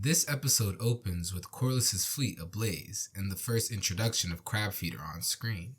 This episode opens with Corlys's fleet ablaze and the first introduction of Crabfeeder on screen.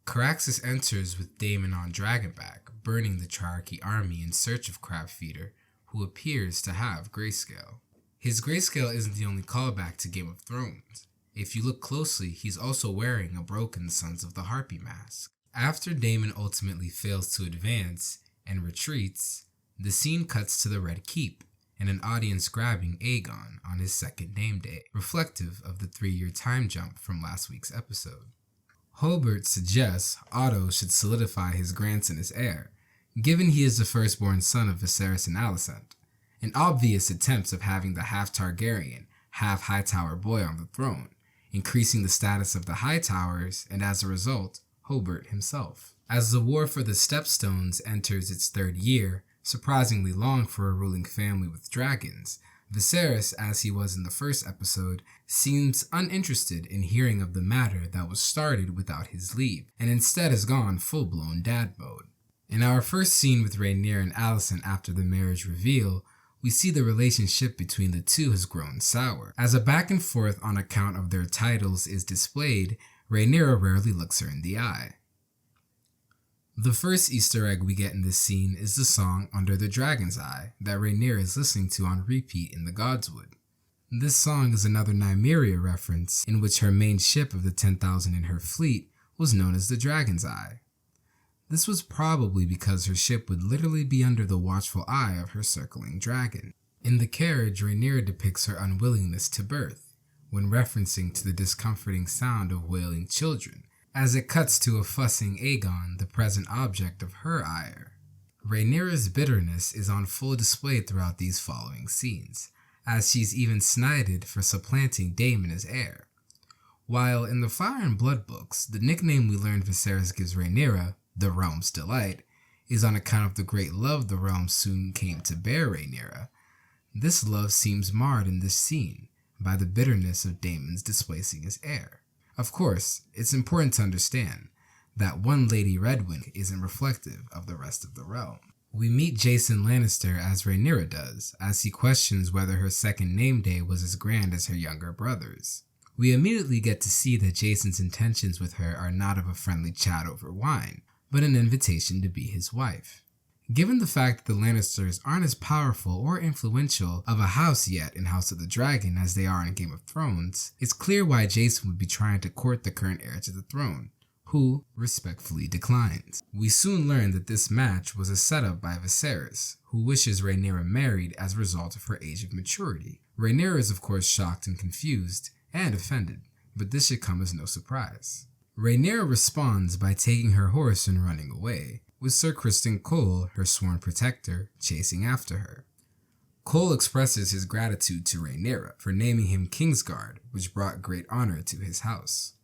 Caraxes enters with Daemon on Dragonback, burning the Triarchy army in search of Crabfeeder, who appears to have grayscale. His grayscale isn't the only callback to Game of Thrones. If you look closely, he's also wearing a broken Sons of the Harpy mask. After Daemon ultimately fails to advance and retreats, the scene cuts to the Red Keep, and an audience grabbing Aegon on his second name day, reflective of the 3-year time jump from last week's episode. Hobart suggests Otto should solidify his grandson as heir, given he is the firstborn son of Viserys and Alicent, an obvious attempt of having the half-Targaryen, half-Hightower boy on the throne, increasing the status of the Hightowers and as a result, Hobart himself. As the war for the Stepstones enters its 3rd year, surprisingly long for a ruling family with dragons, Viserys, as he was in the first episode, seems uninterested in hearing of the matter that was started without his leave, and instead has gone full-blown dad mode. In our first scene with Rhaenyra and Alicent after the marriage reveal, we see the relationship between the two has grown sour. As a back and forth on account of their titles is displayed, Rhaenyra rarely looks her in the eye. The first Easter egg we get in this scene is the song Under the Dragon's Eye that Rhaenyra is listening to on repeat in the Godswood. This song is another Nymeria reference in which her main ship of the 10,000 in her fleet was known as the Dragon's Eye. This was probably because her ship would literally be under the watchful eye of her circling dragon. In the carriage, Rhaenyra depicts her unwillingness to birth, when referencing to the discomforting sound of wailing children, as it cuts to a fussing Aegon, the present object of her ire. Rhaenyra's bitterness is on full display throughout these following scenes, as she's even snited for supplanting Daemon as heir. While in the Fire and Blood books, the nickname we learned Viserys gives Rhaenyra, the Realm's Delight, is on account of the great love the realm soon came to bear Rhaenyra, this love seems marred in this scene by the bitterness of Daemon's displacing his heir. Of course, it's important to understand that one Lady Redwyne isn't reflective of the rest of the realm. We meet Jason Lannister as Rhaenyra does, as he questions whether her second name day was as grand as her younger brother's. We immediately get to see that Jason's intentions with her are not of a friendly chat over wine, but an invitation to be his wife. Given the fact that the Lannisters aren't as powerful or influential of a house yet in House of the Dragon as they are in Game of Thrones, it's clear why Jason would be trying to court the current heir to the throne, who respectfully declines. We soon learn that this match was a setup by Viserys, who wishes Rhaenyra married as a result of her age of maturity. Rhaenyra is of course shocked and confused, and offended, but this should come as no surprise. Rhaenyra responds by taking her horse and running away, with Sir Criston Cole, her sworn protector, chasing after her. Cole expresses his gratitude to Rhaenyra for naming him Kingsguard, which brought great honor to his house.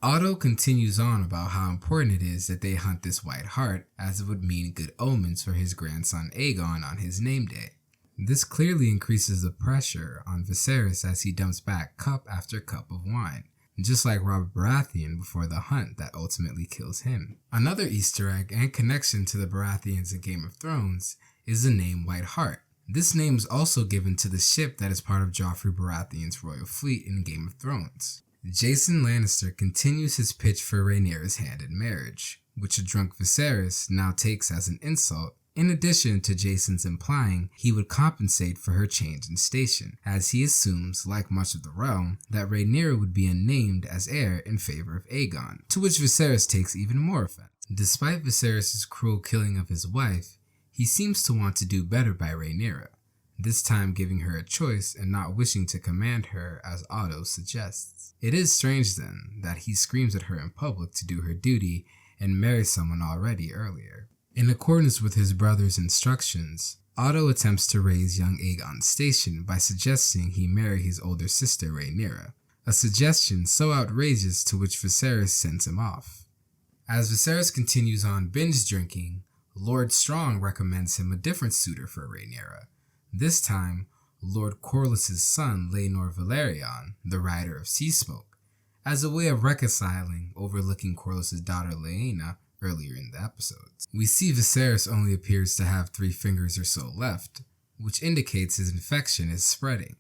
Otto continues on about how important it is that they hunt this White Hart, as it would mean good omens for his grandson Aegon on his name day. This clearly increases the pressure on Viserys as he dumps back cup after cup of wine, just like Robert Baratheon before the hunt that ultimately kills him. Another Easter egg and connection to the Baratheons in Game of Thrones is the name White Hart. This name is also given to the ship that is part of Joffrey Baratheon's royal fleet in Game of Thrones. Jason Lannister continues his pitch for Rhaenyra's hand in marriage, which a drunk Viserys now takes as an insult, in addition to Jason's implying he would compensate for her change in station, as he assumes, like much of the realm, that Rhaenyra would be unnamed as heir in favor of Aegon, to which Viserys takes even more offense. Despite Viserys' cruel killing of his wife, he seems to want to do better by Rhaenyra, this time giving her a choice and not wishing to command her as Otto suggests. It is strange then that he screams at her in public to do her duty and marry someone already earlier. In accordance with his brother's instructions, Otto attempts to raise young Aegon's station by suggesting he marry his older sister Rhaenyra, a suggestion so outrageous to which Viserys sends him off. As Viserys continues on binge drinking, Lord Strong recommends him a different suitor for Rhaenyra, this time Lord Corlys's son Laenor Velaryon, the Rider of Seasmoke, as a way of reconciling overlooking Corlys's daughter Laena earlier in the episodes. We see Viserys only appears to have 3 fingers or so left, which indicates his infection is spreading.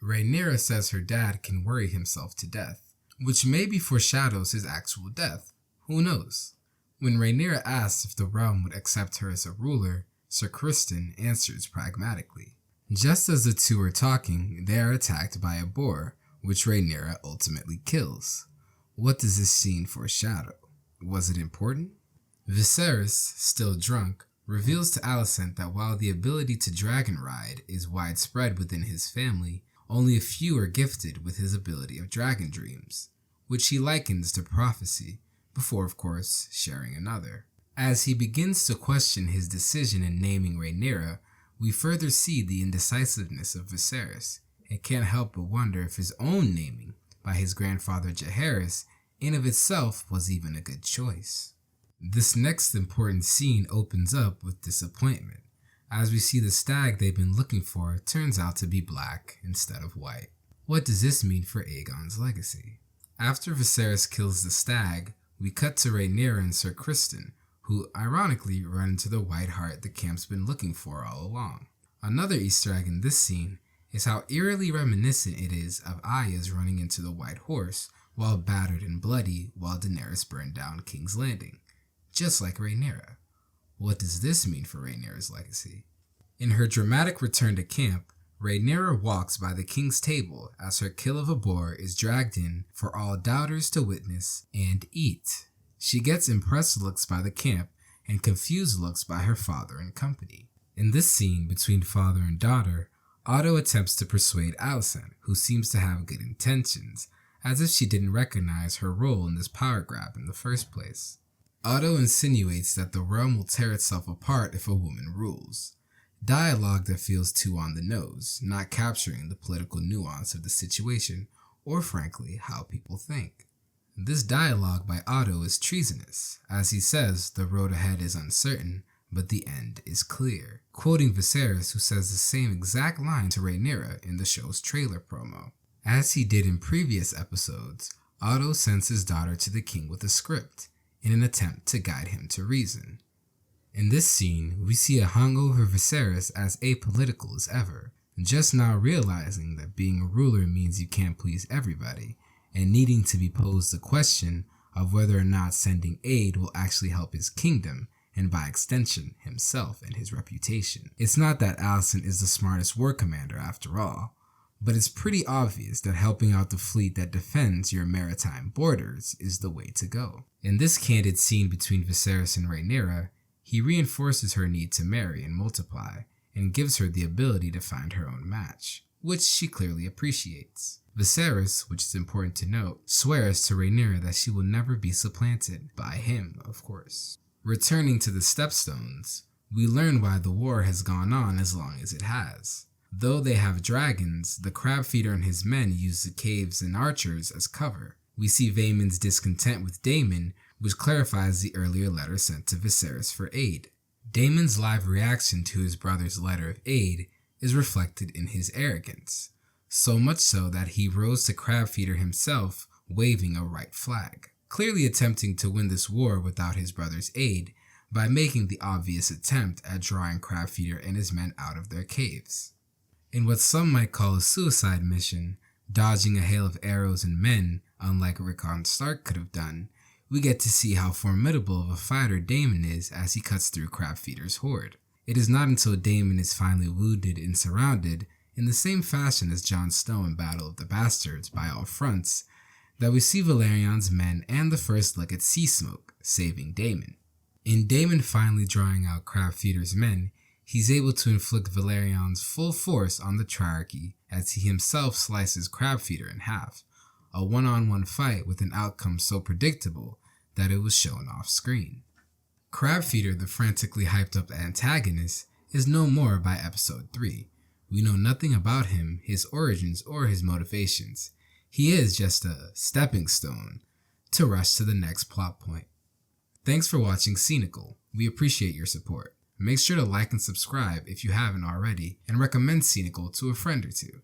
Rhaenyra says her dad can worry himself to death, which maybe foreshadows his actual death. Who knows? When Rhaenyra asks if the realm would accept her as a ruler, Sir Criston answers pragmatically. Just as the two are talking, they are attacked by a boar, which Rhaenyra ultimately kills. What does this scene foreshadow? Was it important? Viserys, still drunk, reveals to Alicent that while the ability to dragon ride is widespread within his family, only a few are gifted with his ability of dragon dreams, which he likens to prophecy, before of course sharing another. As he begins to question his decision in naming Rhaenyra, we further see the indecisiveness of Viserys, and can't help but wonder if his own naming by his grandfather Jaehaerys in of itself was even a good choice. This next important scene opens up with disappointment, as we see the stag they've been looking for turns out to be black instead of white. What does this mean for Aegon's legacy? After Viserys kills the stag, we cut to Rhaenyra and Sir Criston, who ironically run into the White Hart the camp's been looking for all along. Another Easter egg in this scene is how eerily reminiscent it is of Arya's running into the White Horse while battered and bloody while Daenerys burned down King's Landing, just like Rhaenyra. What does this mean for Rhaenyra's legacy? In her dramatic return to camp, Rhaenyra walks by the king's table as her kill of a boar is dragged in for all doubters to witness and eat. She gets impressed looks by the camp and confused looks by her father and company. In this scene between father and daughter, Otto attempts to persuade Alicent, who seems to have good intentions, as if she didn't recognize her role in this power grab in the first place. Otto insinuates that the realm will tear itself apart if a woman rules. Dialogue that feels too on the nose, not capturing the political nuance of the situation, or frankly, how people think. This dialogue by Otto is treasonous, as he says the road ahead is uncertain, but the end is clear, quoting Viserys, who says the same exact line to Rhaenyra in the show's trailer promo. As he did in previous episodes, Otto sends his daughter to the king with a script, in an attempt to guide him to reason. In this scene, we see a hungover Viserys as apolitical as ever, just now realizing that being a ruler means you can't please everybody, and needing to be posed the question of whether or not sending aid will actually help his kingdom, and by extension, himself and his reputation. It's not that Alicent is the smartest war commander after all, but it's pretty obvious that helping out the fleet that defends your maritime borders is the way to go. In this candid scene between Viserys and Rhaenyra, he reinforces her need to marry and multiply, and gives her the ability to find her own match, which she clearly appreciates. Viserys, which is important to note, swears to Rhaenyra that she will never be supplanted, by him, of course. Returning to the Stepstones, we learn why the war has gone on as long as it has. Though they have dragons, the crab feeder and his men use the caves and archers as cover. We see Vaemon's discontent with Daemon, which clarifies the earlier letter sent to Viserys for aid. Daemon's live reaction to his brother's letter of aid is reflected in his arrogance, so much so that he rose to crab feeder himself, waving a right flag, clearly attempting to win this war without his brother's aid by making the obvious attempt at drawing crab feeder and his men out of their caves. In what some might call a suicide mission, dodging a hail of arrows and men, unlike Rickon Stark could have done, we get to see how formidable of a fighter Daemon is as he cuts through crab feeder's horde. It is not until Daemon is finally wounded and surrounded, in the same fashion as Jon Snow in Battle of the Bastards by all fronts, that we see Valyrian's men and the first look at Sea Smoke saving Daemon. In Daemon finally drawing out crab feeder's men, he's able to inflict Valyrian's full force on the Triarchy as he himself slices crab feeder in half, a one-on-one fight with an outcome so predictable that it was shown off screen. Crab feeder, the frantically hyped up antagonist, is no more by episode 3. We know nothing about him, his origins, or his motivations. He is just a stepping stone to rush to the next plot point. Thanks for watching Scenical. We appreciate your support. Make sure to like and subscribe if you haven't already, and recommend Scenical to a friend or two.